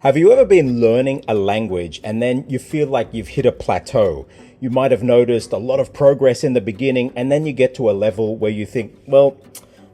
Have you ever been learning a language and then you feel like you've hit a plateau? You might have noticed a lot of progress in the beginning, and then you get to a level where you think, well,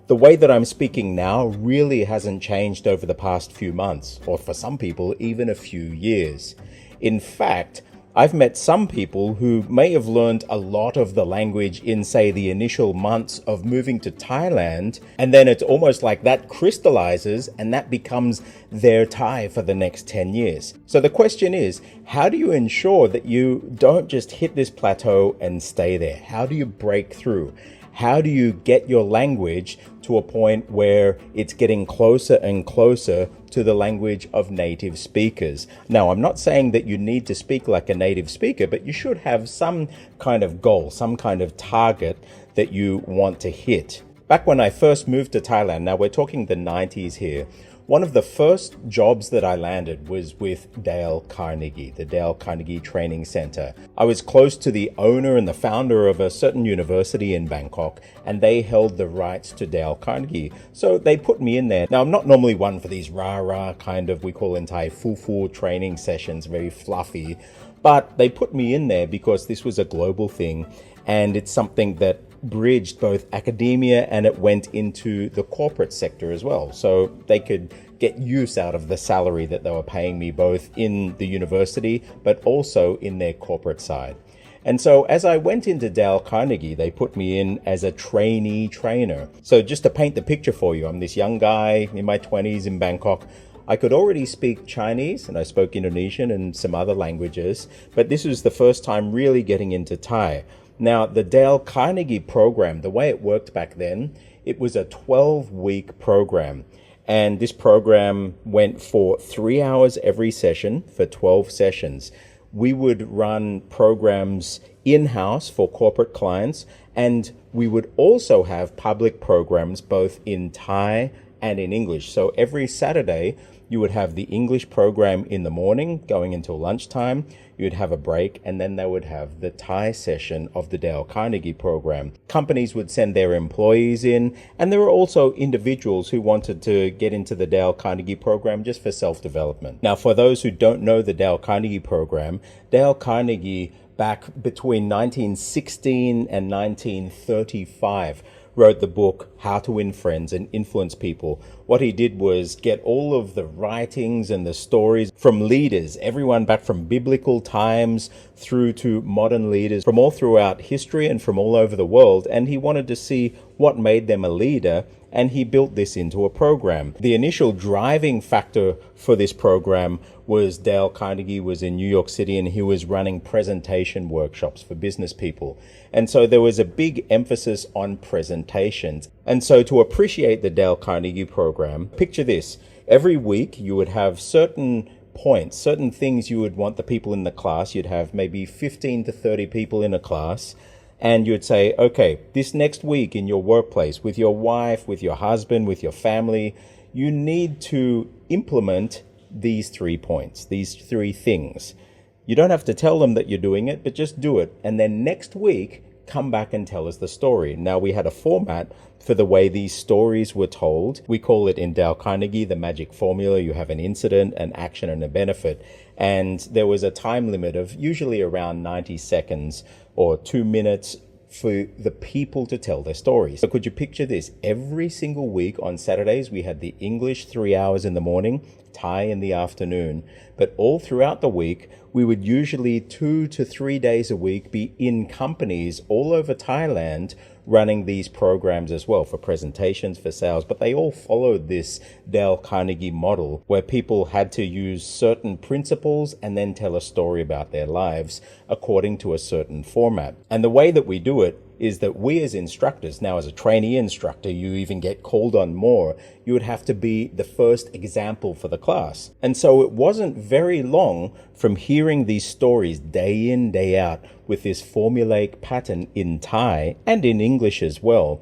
the way that I'm speaking now really hasn't changed over the past few months, or for some people, even a few years. In fact, I've met some people who may have learned a lot of the language in, say, the initial months of moving to Thailand, and then it's almost like that crystallizes and that becomes their Thai for the next 10 years. So the question is, how do you ensure that you don't just hit this plateau and stay there? How do you break through? How do you get your language to a point where it's getting closer and closer to the language of native speakers? Now, I'm not saying that you need to speak like a native speaker, but you should have some kind of goal, some kind of target that you want to hit. Back when I first moved to Thailand, now we're talking the 90s here, one of the first jobs that I landed was with Dale Carnegie, the Dale Carnegie Training Center. I was close to the owner and the founder of a certain university in Bangkok, and they held the rights to Dale Carnegie. So they put me in there. Now, I'm not normally one for these rah-rah kind of, we call in Thai, full training sessions, very fluffy. But they put me in there because this was a global thing, and it's something that bridged both academia and it went into the corporate sector as well. So they could get use out of the salary that they were paying me both in the university, but also in their corporate side. And so as I went into Dale Carnegie, they put me in as a trainee trainer. So just to paint the picture for you, I'm this young guy in my 20s in Bangkok. I could already speak Chinese and I spoke Indonesian and some other languages, but this was the first time really getting into Thai. Now, the Dale Carnegie program, the way it worked back then, it was a 12-week program. And this program went for 3 hours every session for 12 sessions. We would run programs in-house for corporate clients, and we would also have public programs both in Thai and in English. So every Saturday, you would have the English program in the morning going until lunchtime. You'd have a break, and then they would have the Thai session of the Dale Carnegie program. Companies would send their employees in, and there were also individuals who wanted to get into the Dale Carnegie program just for self-development. Now, for those who don't know the Dale Carnegie program, Dale Carnegie back between 1916 and 1935 wrote the book How to Win Friends and Influence People. What he did was get all of the writings and the stories from leaders, everyone back from biblical times through to modern leaders from all throughout history and from all over the world. And he wanted to see what made them a leader, and he built this into a program. The initial driving factor for this program was Dale Carnegie was in New York City and he was running presentation workshops for business people. And so there was a big emphasis on presentations. And so to appreciate the Dale Carnegie program, picture this. Every week you would have certain points, certain things you would want the people in the class. You'd have maybe 15 to 30 people in a class. And you'd say, okay, this next week in your workplace, with your wife, with your husband, with your family, you need to implement these 3 points, these 3 things. You don't have to tell them that you're doing it, but just do it. And then next week, come back and tell us the story. Now, we had a format for the way these stories were told. We call it in Dale Carnegie the magic formula. You have an incident, an action, and a benefit. And there was a time limit of usually around 90 seconds or 2 minutes for the people to tell their stories. So could you picture this? Every single week on Saturdays, we had the English 3 hours in the morning, Thai in the afternoon. But all throughout the week, we would usually 2 to 3 days a week be in companies all over Thailand running these programs as well for presentations, for sales. But they all followed this Dale Carnegie model where people had to use certain principles and then tell a story about their lives according to a certain format. And the way that we do it is that we as instructors, now as a trainee instructor, you even get called on more, you would have to be the first example for the class. And so it wasn't very long from hearing these stories day in, day out with this formulaic pattern in Thai and in English as well,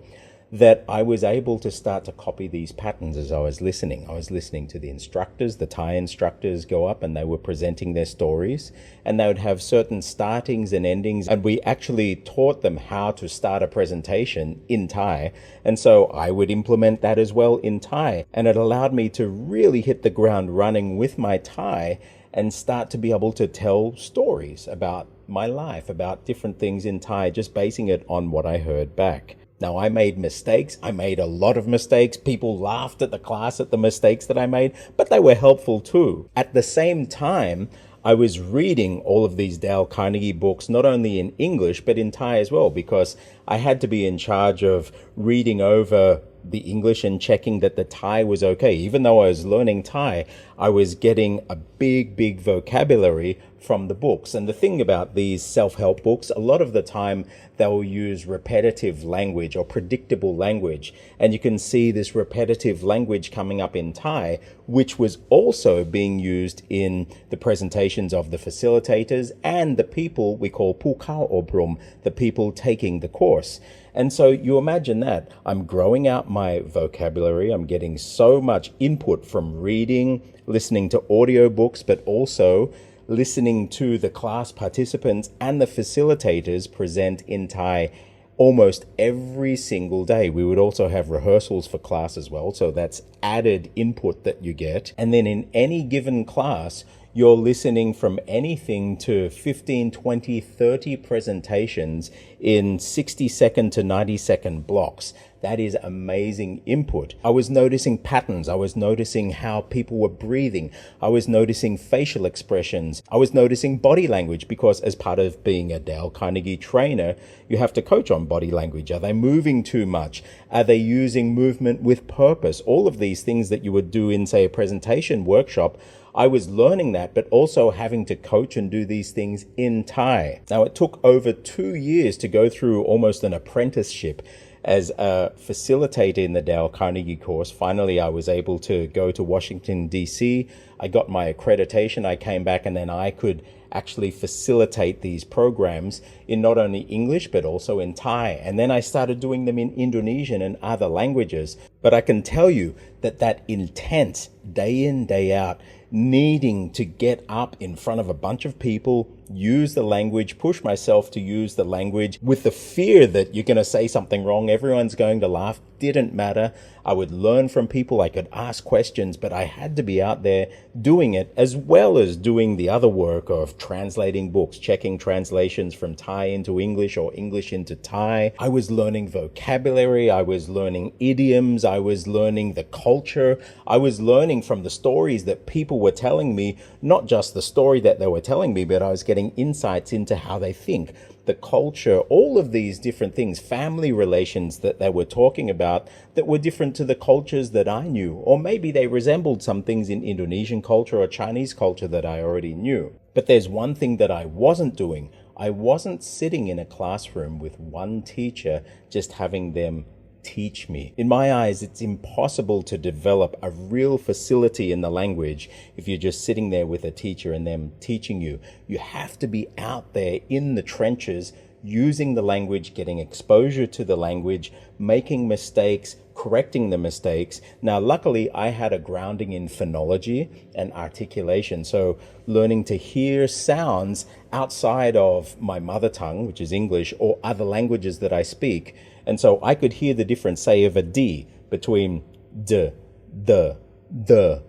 that I was able to start to copy these patterns as I was listening. I was listening to the instructors, the Thai instructors go up and they were presenting their stories, and they would have certain startings and endings, and we actually taught them how to start a presentation in Thai. And so I would implement that as well in Thai, and it allowed me to really hit the ground running with my Thai and start to be able to tell stories about my life, about different things in Thai, just basing it on what I heard back. Now, I made mistakes. I made a lot of mistakes. People laughed at the class at the mistakes that I made, but they were helpful too. At the same time, I was reading all of these Dale Carnegie books, not only in English, but in Thai as well, because I had to be in charge of reading over the English and checking that the Thai was okay. Even though I was learning Thai, I was getting a big vocabulary from the books. And the thing about these self-help books, a lot of the time they'll use repetitive language or predictable language. And you can see this repetitive language coming up in Thai, which was also being used in the presentations of the facilitators and the people we call Pu Khao Obrum, the people taking the course. And so you imagine that I'm growing out my vocabulary. I'm getting so much input from reading, listening to audiobooks, but also listening to the class participants and the facilitators present in Thai almost every single day. We would also have rehearsals for class as well. So that's added input that you get. And then in any given class, you're listening from anything to 15, 20, 30 presentations in 60-second to 90-second blocks. That is amazing input. I was noticing patterns. I was noticing how people were breathing. I was noticing facial expressions. I was noticing body language, because as part of being a Dale Carnegie trainer, you have to coach on body language. Are they moving too much? Are they using movement with purpose? All of these things that you would do in, say, a presentation workshop, I was learning that, but also having to coach and do these things in Thai. Now, it took over 2 years to go through almost an apprenticeship as a facilitator in the Dale Carnegie course. Finally, I was able to go to Washington, D.C. I got my accreditation. I came back, and then I could actually facilitate these programs in not only English, but also in Thai. And then I started doing them in Indonesian and other languages. But I can tell you that that intense, day in, day out, needing to get up in front of a bunch of people, use the language, push myself to use the language with the fear that you're going to say something wrong, everyone's going to laugh, didn't matter. I would learn from people, I could ask questions, but I had to be out there doing it, as well as doing the other work of translating books, checking translations from Thai into English or English into Thai. I was learning vocabulary, I was learning idioms, I was learning the culture, I was learning from the stories that people were telling me, not just the story that they were telling me, but I was getting insights into how they think, the culture, all of these different things, family relations that they were talking about that were different to the cultures that I knew, or maybe they resembled some things in Indonesian culture or Chinese culture that I already knew. But there's one thing that I wasn't doing. I wasn't sitting in a classroom with one teacher just having them teach me. In my eyes, it's impossible to develop a real facility in the language if you're just sitting there with a teacher and them teaching you. You have to be out there in the trenches, using the language, getting exposure to the language, making mistakes, correcting the mistakes. Now, luckily, I had a grounding in phonology and articulation. So learning to hear sounds outside of my mother tongue, which is English, or other languages that I speak. And so I could hear the difference, say, of a D between d, the, the.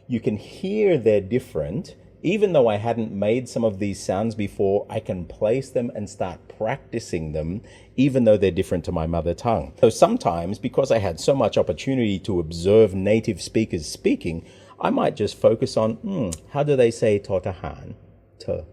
You can hear they're different. Even though I hadn't made some of these sounds before, I can place them and start practicing them, even though they're different to my mother tongue. So sometimes, because I had so much opportunity to observe native speakers speaking, I might just focus on, how do they say totahan? T.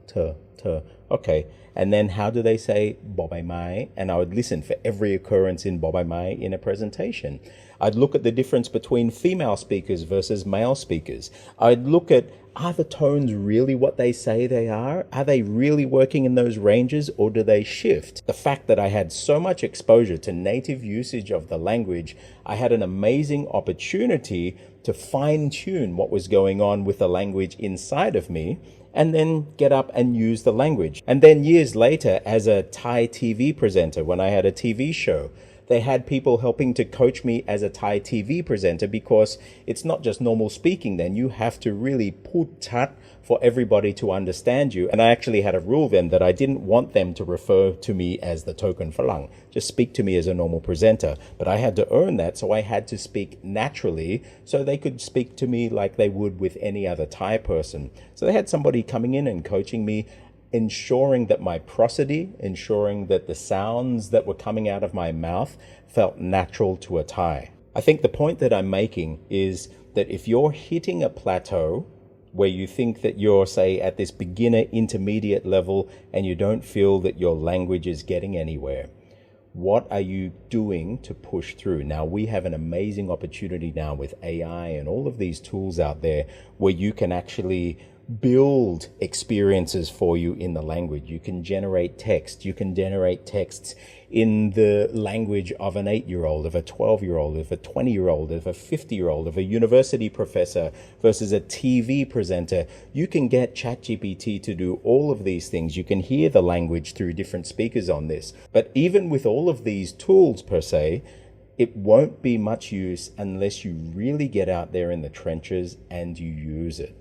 Okay. And then how do they say bobai mai? And I would listen for every occurrence in bobai mai in a presentation. I'd look at the difference between female speakers versus male speakers. I'd look at, are the tones really what they say they are? Are they really working in those ranges, or do they shift? The fact that I had so much exposure to native usage of the language, I had an amazing opportunity to fine-tune what was going on with the language inside of me, and then get up and use the language. And then years later, as a Thai TV presenter, when I had a TV show, they had people helping to coach me as a Thai TV presenter, because it's not just normal speaking then. You have to really put tat for everybody to understand you. And I actually had a rule then that I didn't want them to refer to me as the token Falang. Just speak to me as a normal presenter. But I had to earn that, so I had to speak naturally so they could speak to me like they would with any other Thai person. So they had somebody coming in and coaching me, ensuring that my prosody, ensuring that the sounds that were coming out of my mouth felt natural to a Thai. I think the point that I'm making is that if you're hitting a plateau where you think that you're, say, at this beginner intermediate level and you don't feel that your language is getting anywhere, what are you doing to push through? Now, we have an amazing opportunity now with AI and all of these tools out there where you can actually build experiences for you in the language. You can generate text. You can generate texts in the language of an 8-year-old, of a 12-year-old, of a 20-year-old, of a 50-year-old, of a university professor versus a TV presenter. You can get ChatGPT to do all of these things. You can hear the language through different speakers on this. But even with all of these tools per se, it won't be much use unless you really get out there in the trenches and you use it.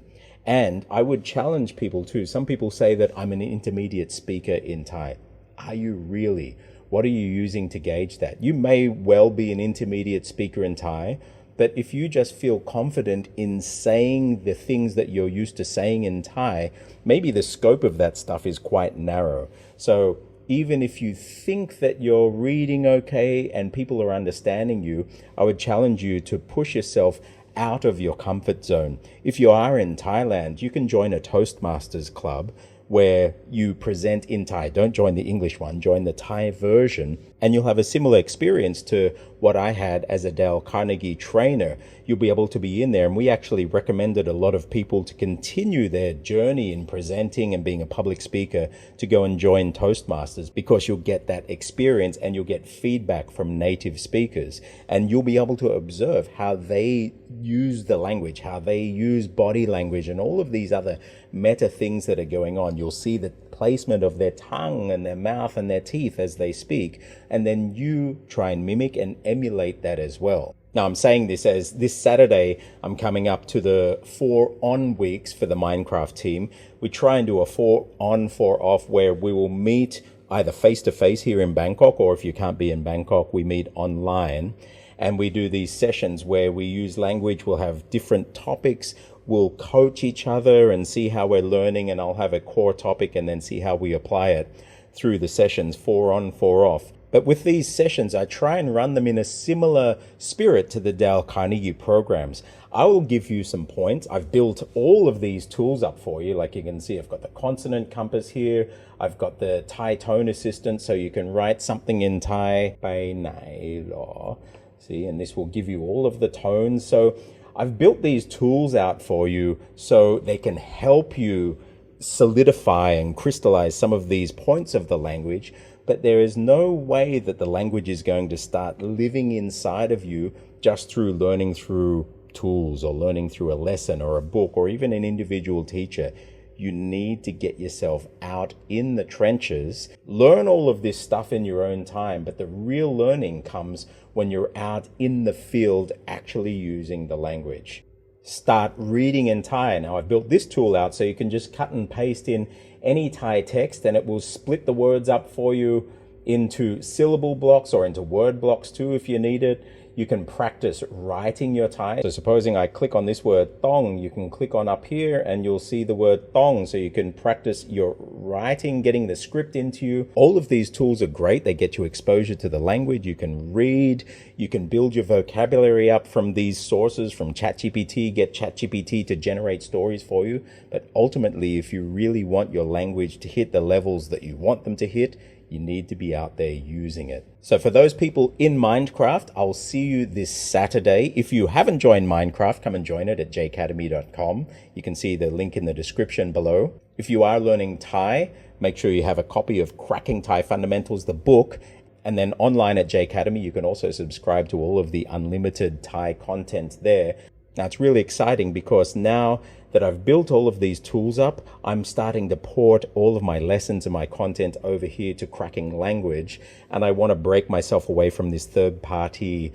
And I would challenge people too. Some people say that I'm an intermediate speaker in Thai. Are you really? What are you using to gauge that? You may well be an intermediate speaker in Thai, but if you just feel confident in saying the things that you're used to saying in Thai, maybe the scope of that stuff is quite narrow. So even if you think that you're reading okay and people are understanding you, I would challenge you to push yourself out of your comfort zone. If you are in Thailand, you can join a Toastmasters club where you present in Thai. Don't join the English one, join the Thai version, and you'll have a similar experience to what I had as a Dale Carnegie trainer. You'll be able to be in there, and we actually recommended a lot of people to continue their journey in presenting and being a public speaker to go and join Toastmasters, because you'll get that experience and you'll get feedback from native speakers, and you'll be able to observe how they use the language, how they use body language and all of these other meta things that are going on. You'll see the placement of their tongue and their mouth and their teeth as they speak, and then you try and mimic and emulate that as well. Now, I'm saying this as this Saturday, I'm coming up to the 4 on weeks for the Minecraft team. We try and do a 4 on, 4 off, where we will meet either face-to-face here in Bangkok, or if you can't be in Bangkok, we meet online. And we do these sessions where we use language. We'll have different topics. We'll coach each other and see how we're learning, and I'll have a core topic and then see how we apply it through the sessions, 4 on, 4 off. But with these sessions, I try and run them in a similar spirit to the Dale Carnegie programs. I will give you some points. I've built all of these tools up for you. Like you can see, I've got the consonant compass here. I've got the Thai tone assistant, so you can write something in Thai. Pai nai lo. See, and this will give you all of the tones. So I've built these tools out for you so they can help you solidify and crystallize some of these points of the language. But there is no way that the language is going to start living inside of you just through learning through tools or learning through a lesson or a book or even an individual teacher. You need to get yourself out in the trenches, learn all of this stuff in your own time, but the real learning comes when you're out in the field actually using the language. Start reading in Thai. Now, I've built this tool out so you can just cut and paste in any Thai text, and it will split the words up for you into syllable blocks or into word blocks too if you need it. You can practice writing your Thai. So supposing I click on this word tong, you can click on up here and you'll see the word tong, so you can practice your writing, getting the script into you. All of these tools are great. They get you exposure to the language. You can read, you can build your vocabulary up from these sources, from ChatGPT, get ChatGPT to generate stories for you. But ultimately, if you really want your language to hit the levels that you want them to hit, you need to be out there using it. So for those people in Minecraft, I'll see you this Saturday. If you haven't joined Minecraft, come and join it at jacademy.com. You can see the link in the description below. If you are learning Thai, make sure you have a copy of Cracking Thai Fundamentals, the book. And then online at Jacademy, you can also subscribe to all of the unlimited Thai content there. Now, it's really exciting because now that I've built all of these tools up, I'm starting to port all of my lessons and my content over here to Cracking Language. And I want to break myself away from this third-party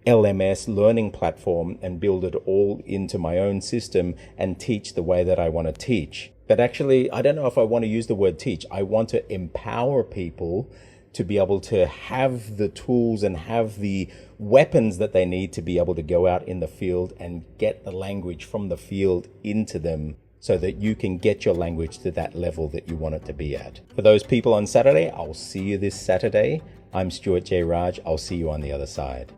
LMS learning platform and build it all into my own system and teach the way that I want to teach. But actually, I don't know if I want to use the word teach. I want to empower people to be able to have the tools and have the weapons that they need to be able to go out in the field and get the language from the field into them so that you can get your language to that level that you want it to be at. For those people on Saturday, I'll see you this Saturday. I'm Stuart J. Raj. I'll see you on the other side.